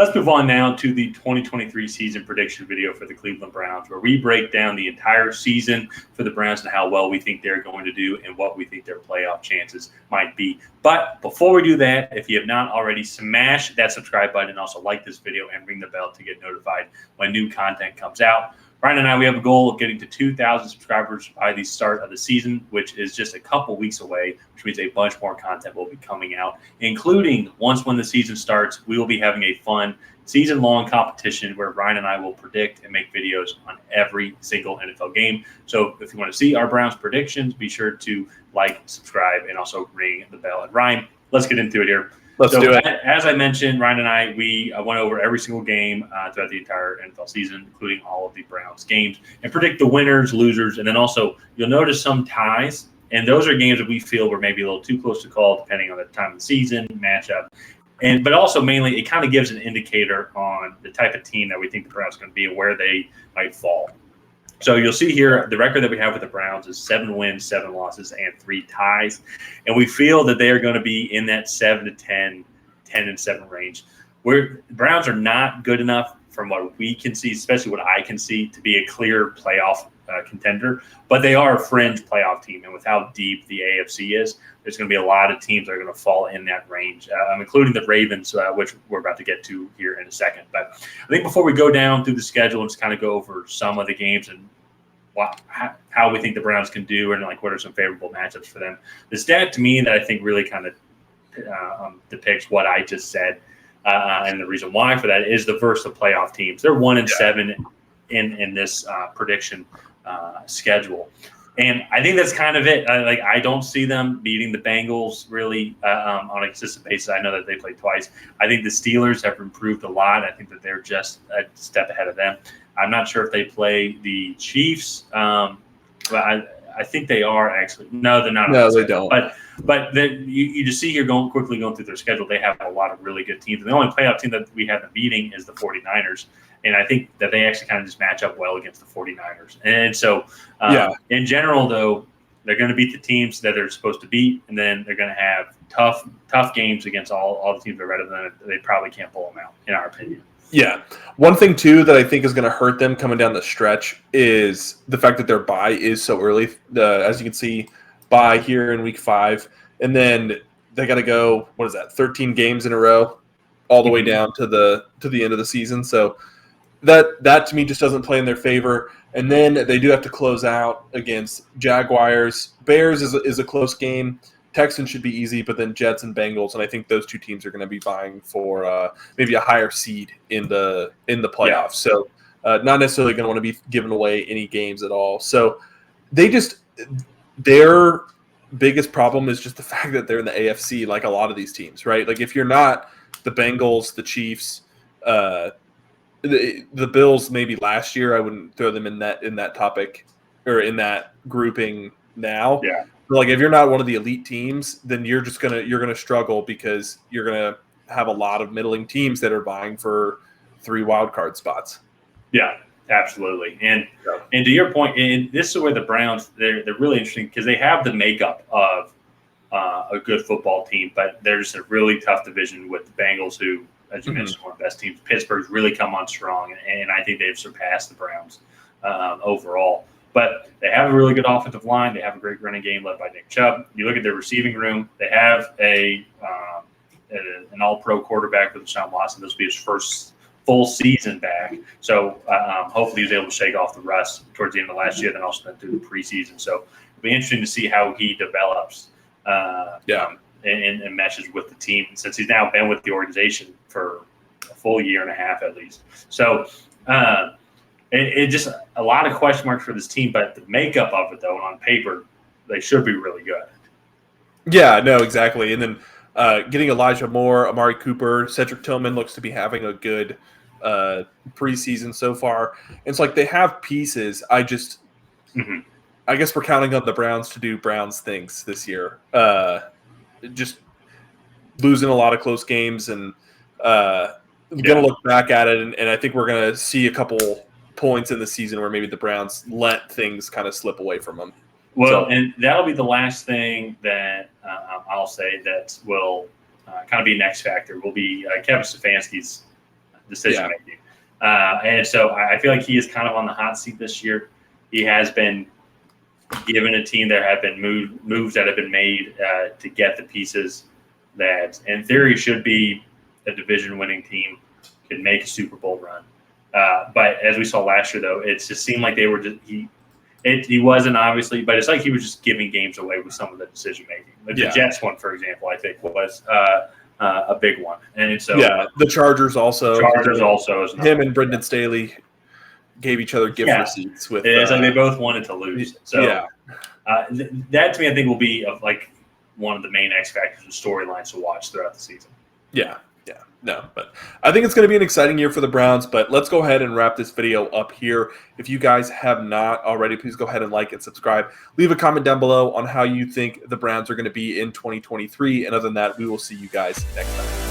let's move on now to the 2023 season prediction video for the Cleveland Browns, where we break down the entire season for the Browns and how well we think they're going to do and what we think their playoff chances might be. But before we do that, if you have not already, smash that subscribe button and also like this video and ring the bell to get notified when new content comes out. Ryan and I, we have a goal of getting to 2,000 subscribers by the start of the season, which is just a couple weeks away, which means a bunch more content will be coming out, including once when the season starts, we will be having a fun season-long competition where Ryan and I will predict and make videos on every single NFL game. So if you want to see our Browns predictions, be sure to like, subscribe, and also ring the bell. And Ryan, let's get into it here. Let's do it. As I mentioned, Ryan and I, we went over every single game throughout the entire NFL season, including all of the Browns games, and predict the winners, losers, and then also you'll notice some ties. And those are games that we feel were maybe a little too close to call, depending on the time of the season, matchup. But also mainly it kind of gives an indicator on the type of team that we think the Browns are going to be and where they might fall. So you'll see here the record that we have with the Browns is 7 wins, 7 losses, and 3 ties. And we feel that they are going to be in that 7-10, 10-7 range. The Browns are not good enough from what we can see, especially what I can see, to be a clear playoff contender. But they are a fringe playoff team. And with how deep the AFC is, there's going to be a lot of teams that are going to fall in that range, including the Ravens, which we're about to get to here in a second. But I think before we go down through the schedule and just kind of go over some of the games and how we think the Browns can do and like what are some favorable matchups for them, the stat to me that I think really kind of depicts what I just said and the reason why for that is the versus the playoff teams. They're 1-7 in this prediction schedule. And I think that's kind of it. I don't see them beating the Bengals really on a consistent basis. I know that they played twice. I think the Steelers have improved a lot. I think that they're just a step ahead of them. I'm not sure if they play the Chiefs. But I think they are actually. No, they're not. No, they don't. But you just see here going through their schedule, they have a lot of really good teams. And the only playoff team that we have them beating is the 49ers. And I think that they actually kind of just match up well against the 49ers. And so in general, though, they're going to beat the teams that they're supposed to beat, and then they're going to have tough games against all the teams that are better than them. They probably can't pull them out, in our opinion. Yeah. One thing, too, that I think is going to hurt them coming down the stretch is the fact that their bye is so early. As you can see, bye here in week 5. And then they got to go, 13 games in a row all the way down to the end of the season. So that to me just doesn't play in their favor. And then they do have to close out against Jaguars. Bears is a close game. Texans should be easy, but then Jets and Bengals, and I think those two teams are going to be vying for maybe a higher seed in the playoffs. Yeah. So not necessarily going to want to be giving away any games at all. So their biggest problem is just the fact that they're in the AFC, like a lot of these teams, right? Like if you're not the Bengals, the Chiefs, the Bills, maybe last year, I wouldn't throw them in that topic or in that grouping now. Yeah. But like if you're not one of the elite teams, then you're gonna struggle because you're gonna have a lot of middling teams that are vying for 3 wild card spots. Yeah, absolutely. And to your point, and this is where the Browns they're really interesting because they have the makeup of a good football team, but there's a really tough division with the Bengals, who, as you mentioned, one of the best teams. Pittsburgh's really come on strong, and I think they've surpassed the Browns overall. But they have a really good offensive line. They have a great running game led by Nick Chubb. You look at their receiving room. They have an all-pro quarterback with Deshaun Watson. This will be his first full season back. So hopefully he's able to shake off the rust towards the end of last year, then also then through the preseason. So it'll be interesting to see how he develops and meshes with the team, since he's now been with the organization for a full year and a half at least. So it just a lot of question marks for this team, but the makeup of it, though, on paper, they should be really good. Yeah, no, exactly. And then getting Elijah Moore, Amari Cooper, Cedric Tillman looks to be having a good preseason so far. It's like they have pieces. I guess we're counting on the Browns to do Browns things this year. Just losing a lot of close games and going to look back at it, and I think we're going to see a couple points in the season where maybe the Browns let things kind of slip away from them. Well, and that'll be the last thing that I'll say that will kind of be an X factor will be Kevin Stefanski's decision making. And so I feel like he is kind of on the hot seat this year. He has been given a team. There have been moves that have been made to get the pieces that, in theory, should be a division-winning team, could make a Super Bowl run. But as we saw last year, though, it just seemed like they were just he wasn't obviously, but it's like he was just giving games away with some of the decision making. Like the Jets one, for example, I think was a big one, and so the Chargers also. Is him and Brendan Staley gave each other gift receipts with. It's like they both wanted to lose. So that to me, I think will be like one of the main X factors and storylines to watch throughout the season. No, but I think it's going to be an exciting year for the Browns, but let's go ahead and wrap this video up here. If you guys have not already, please go ahead and like and subscribe. Leave a comment down below on how you think the Browns are going to be in 2023, and other than that, we will see you guys next time.